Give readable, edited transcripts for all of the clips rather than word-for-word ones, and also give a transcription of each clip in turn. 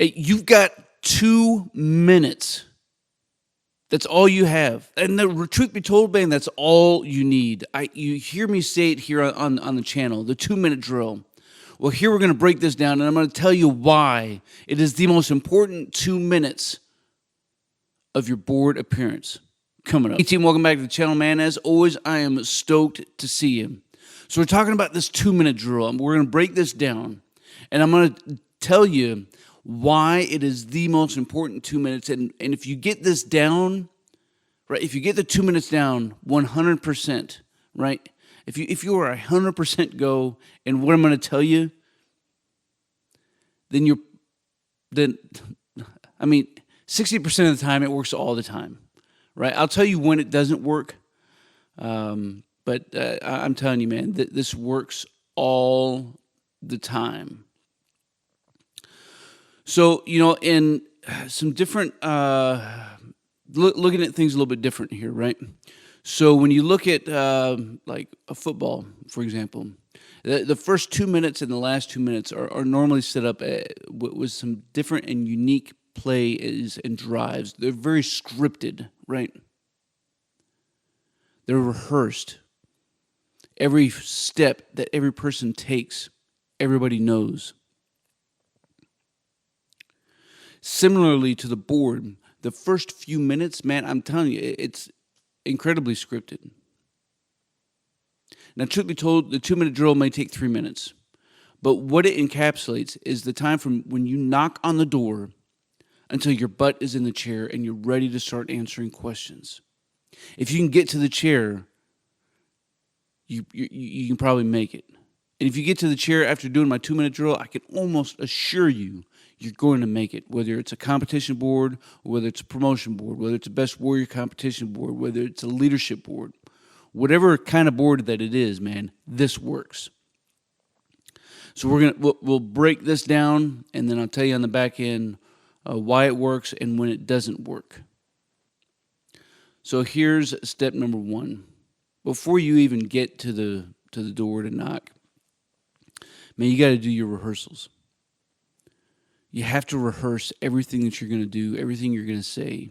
Hey, you've got 2 minutes. That's all you have. And the truth be told, man, that's all you need. You hear me say it here on the channel, the 2 minute drill. Well, here we're going to break this down, and I'm going to tell you why it is the most important 2 minutes of your board appearance coming up. Hey team, welcome back to the channel, man. As always, I am stoked to see you. So we're talking about this 2 minute drill. We're going to break this down, and I'm going to tell you why it is the most important 2 minutes. And if you get this down, right, if you get the 2 minutes down 100%, right, if you are 100% go in what I'm going to tell you, then 60% of the time it works all the time, right? I'll tell you when it doesn't work, but I'm telling you, man, this works all the time. So, in some different, looking at things a little bit different here, right? So when you look at like a football, for example, the first 2 minutes and the last 2 minutes are normally set up with some different and unique plays and drives. They're very scripted, right? They're rehearsed. Every step that every person takes, everybody knows. Similarly to the board, the first few minutes, man, I'm telling you, it's incredibly scripted. Now, truth be told, the 2 minute drill may take 3 minutes, but what it encapsulates is the time from when you knock on the door until your butt is in the chair and you're ready to start answering questions. If you can get to the chair, you can probably make it. And if you get to the chair after doing my 2 minute drill, I can almost assure you you're going to make it, whether it's a competition board, or whether it's a promotion board, whether it's a best warrior competition board, whether it's a leadership board, whatever kind of board that it is, man, this works. So we'll break this down, and then I'll tell you on the back end why it works and when it doesn't work. So here's step number one. Before you even get to the door to knock, man, you got to do your rehearsals. You have to rehearse everything that you're going to do, everything you're going to say.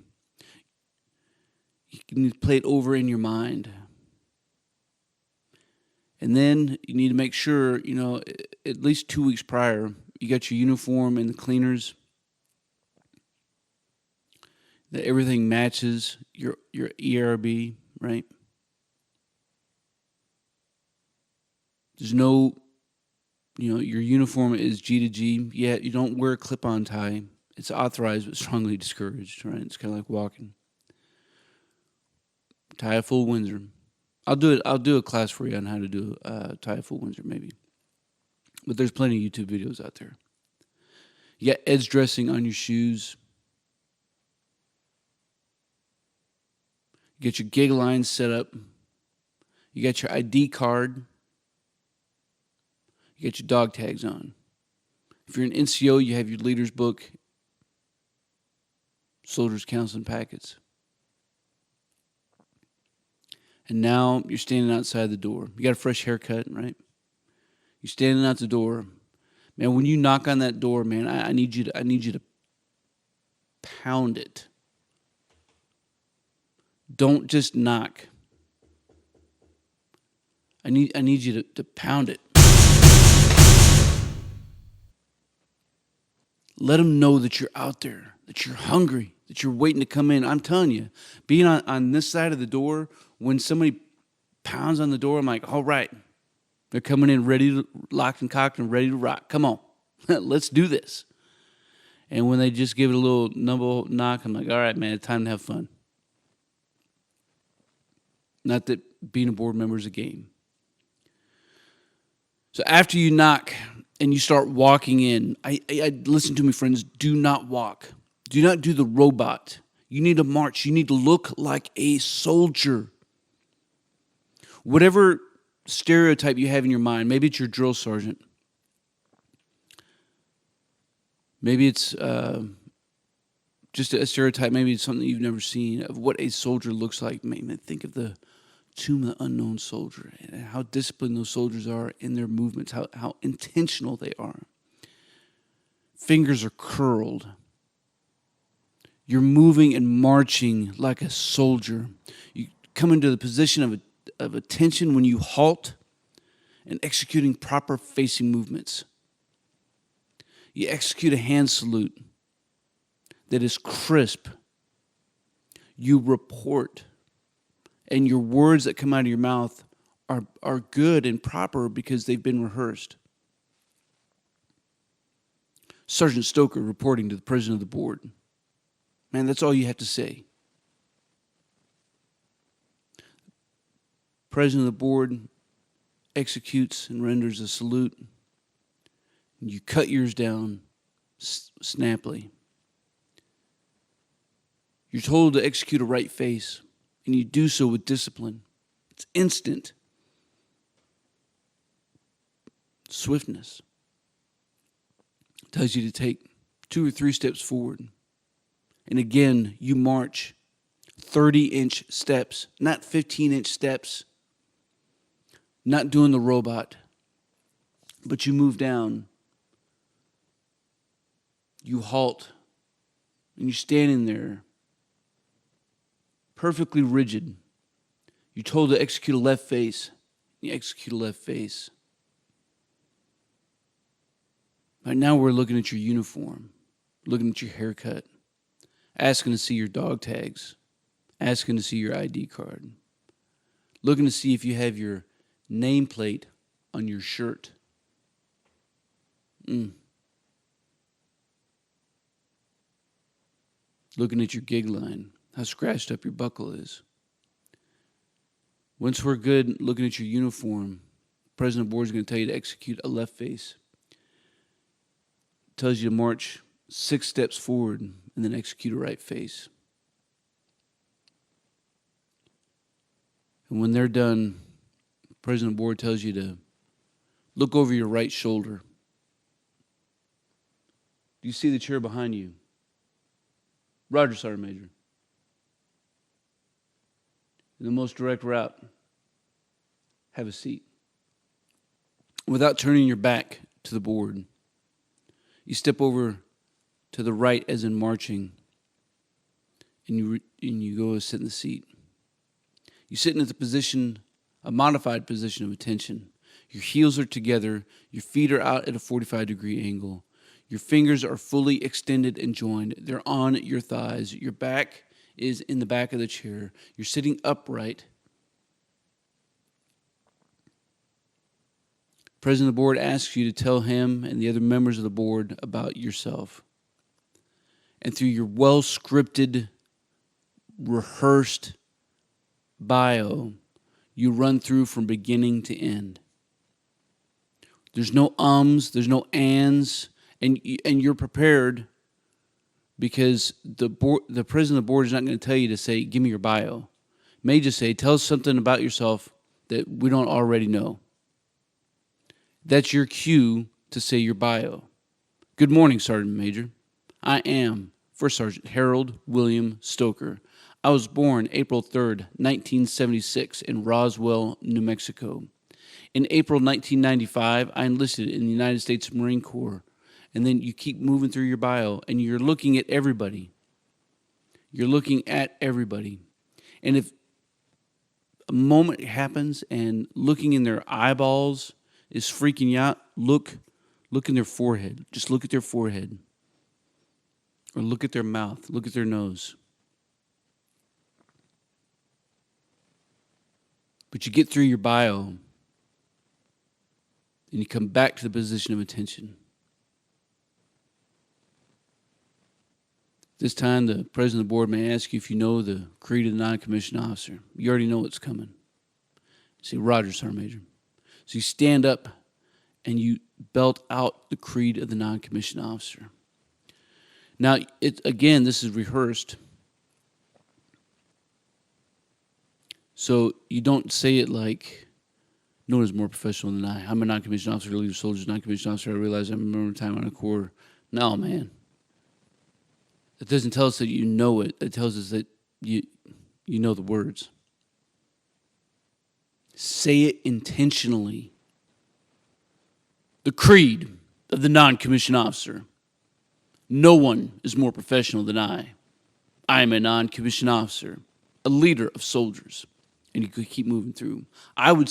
You need to play it over in your mind. And then you need to make sure, at least 2 weeks prior, you got your uniform and the cleaners, that everything matches your ERB, right? There's no, your uniform is G to G. Yeah, you don't wear a clip-on tie. It's authorized but strongly discouraged, right? It's kind of like walking. Tie a full Windsor. I'll do a class for you on how to do tie a full Windsor, maybe. But there's plenty of YouTube videos out there. You got edge dressing on your shoes. You got your gig lines set up. You got your ID card. You got your dog tags on. If you're an NCO, you have your leader's book, soldiers' counseling packets. And now you're standing outside the door. You got a fresh haircut, right? You're standing out the door. Man, when you knock on that door, man, I need you to pound it. Don't just knock. I need you to pound it. Let them know that you're out there, that you're hungry, that you're waiting to come in. I'm telling you, being on this side of the door, when somebody pounds on the door, I'm like, all right, they're coming in ready to locked and cocked and ready to rock. Come on, let's do this. And when they just give it a little number knock, I'm like, all right, man, it's time to have fun. Not that being a board member is a game. So after you knock and you start walking in, I listen to me, friends, do not walk. Do not do the robot. You need to march. You need to look like a soldier. Whatever stereotype you have in your mind, maybe it's your drill sergeant. Maybe it's just a stereotype. Maybe it's something you've never seen of what a soldier looks like. Maybe think of the Tomb of the Unknown Soldier and how disciplined those soldiers are in their movements, how intentional they are. Fingers are curled. You're moving and marching like a soldier. You come into the position of attention when you halt and executing proper facing movements. You execute a hand salute that is crisp. You report, and your words that come out of your mouth are good and proper because they've been rehearsed. Sergeant Stoker reporting to the president of the board. Man, that's all you have to say. President of the board executes and renders a salute. You cut yours down snappily. You're told to execute a right face, and you do so with discipline. It's instant. Swiftness. It tells you to take 2 or 3 steps forward. And again, you march 30-inch steps, not 15-inch steps, not doing the robot, but you move down. You halt, and you're standing there, perfectly rigid. You're told to execute a left face. You execute a left face. Right now we're looking at your uniform, looking at your haircut, asking to see your dog tags, asking to see your ID card, looking to see if you have your nameplate on your shirt. Looking at your gig line, how scratched up your buckle is. Once we're good looking at your uniform, the president of the board is going to tell you to execute a left face. It tells you to march 6 steps forward and then execute a right face. And when they're done, the president of the board tells you to look over your right shoulder. Do you see the chair behind you? Roger, Sergeant Major. In the most direct route, have a seat. Without turning your back to the board, you step over to the right as in marching, and you go and sit in the seat. You sit in the position, a modified position of attention. Your heels are together, your feet are out at a 45-degree angle. Your fingers are fully extended and joined. They're on your thighs. Your back is in the back of the chair. You're sitting upright. President of the board asks you to tell him and the other members of the board about yourself. And through your well-scripted, rehearsed bio, you run through from beginning to end. There's no ums, there's no ands, and you're prepared because the president of the board is not going to tell you to say, give me your bio. It may just say, tell us something about yourself that we don't already know. That's your cue to say your bio. Good morning, Sergeant Major. I am First Sergeant Harold William Stoker. I was born April 3rd, 1976 in Roswell, New Mexico. In April 1995, I enlisted in the United States Marine Corps. And then you keep moving through your bio, and you're looking at everybody. You're looking at everybody. And if a moment happens and looking in their eyeballs is freaking you out, look in their forehead. Just look at their forehead. Or look at their mouth. Look at their nose. But you get through your bio, and you come back to the position of attention. This time, the president of the board may ask you if you know the creed of the non-commissioned officer. You already know what's coming. You say, Roger, Sergeant Major. So you stand up and you belt out the creed of the non-commissioned officer. Now, again, this is rehearsed. So you don't say it like, no one is more professional than I. I'm a non-commissioned officer, leader of soldiers, non-commissioned officer. I realize I remember time on a corps. No, man. It doesn't tell us that you know it. It tells us that you know the words. Say it intentionally. The creed of the non-commissioned officer. No one is more professional than I. I am a non-commissioned officer, a leader of soldiers. And you could keep moving through. I would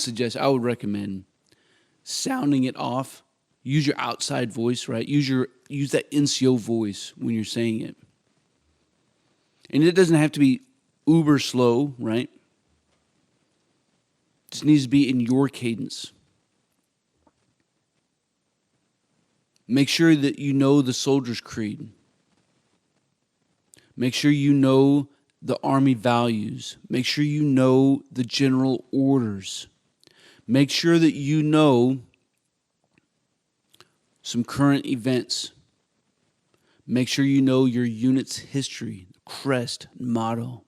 recommend sounding it off. Use your outside voice, right? Use that NCO voice when you're saying it. And it doesn't have to be uber slow, right? It just needs to be in your cadence. Make sure that you know the soldier's creed. Make sure you know the Army values. Make sure you know the general orders. Make sure that you know some current events. Make sure you know your unit's history, crest, motto.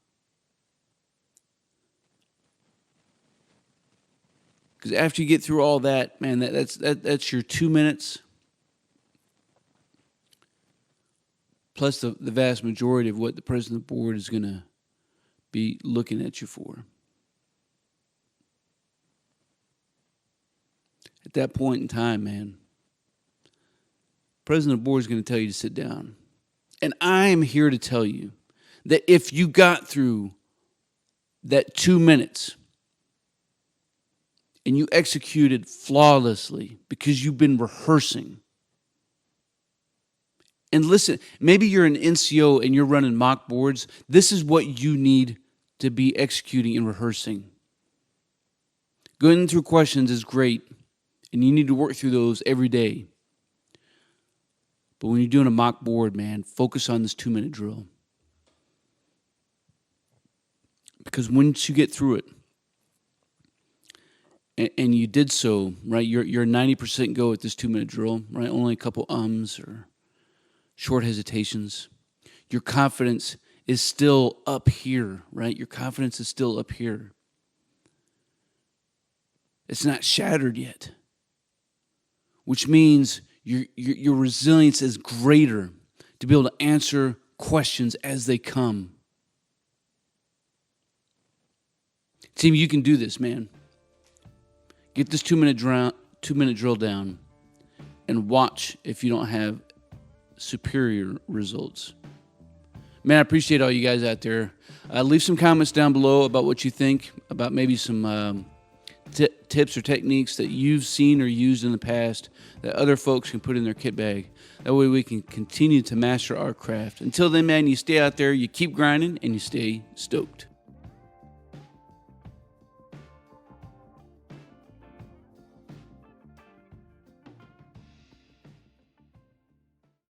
Because after you get through all that, man, that's your 2 minutes. Plus the vast majority of what the president of the board is going to be looking at you for. At that point in time, man, president of the board is going to tell you to sit down. And I am here to tell you that if you got through that 2 minutes and you executed flawlessly because you've been rehearsing. And listen, maybe you're an NCO and you're running mock boards. This is what you need to be executing and rehearsing. Going through questions is great, and you need to work through those every day. But when you're doing a mock board, man, focus on this 2-minute drill. Because once you get through it, and you did so, right, you're 90% go at this 2-minute drill, right? Only a couple ums or short hesitations. Your confidence is still up here, right? Your confidence is still up here. It's not shattered yet, which means your resilience is greater to be able to answer questions as they come. Team, you can do this, man. Get this 2-minute drill down and watch if you don't have superior results. Man, I appreciate all you guys out there. Leave some comments down below about what you think, about maybe some tips or techniques that you've seen or used in the past that other folks can put in their kit bag. That way we can continue to master our craft. Until then, man, you stay out there, you keep grinding, and you stay stoked.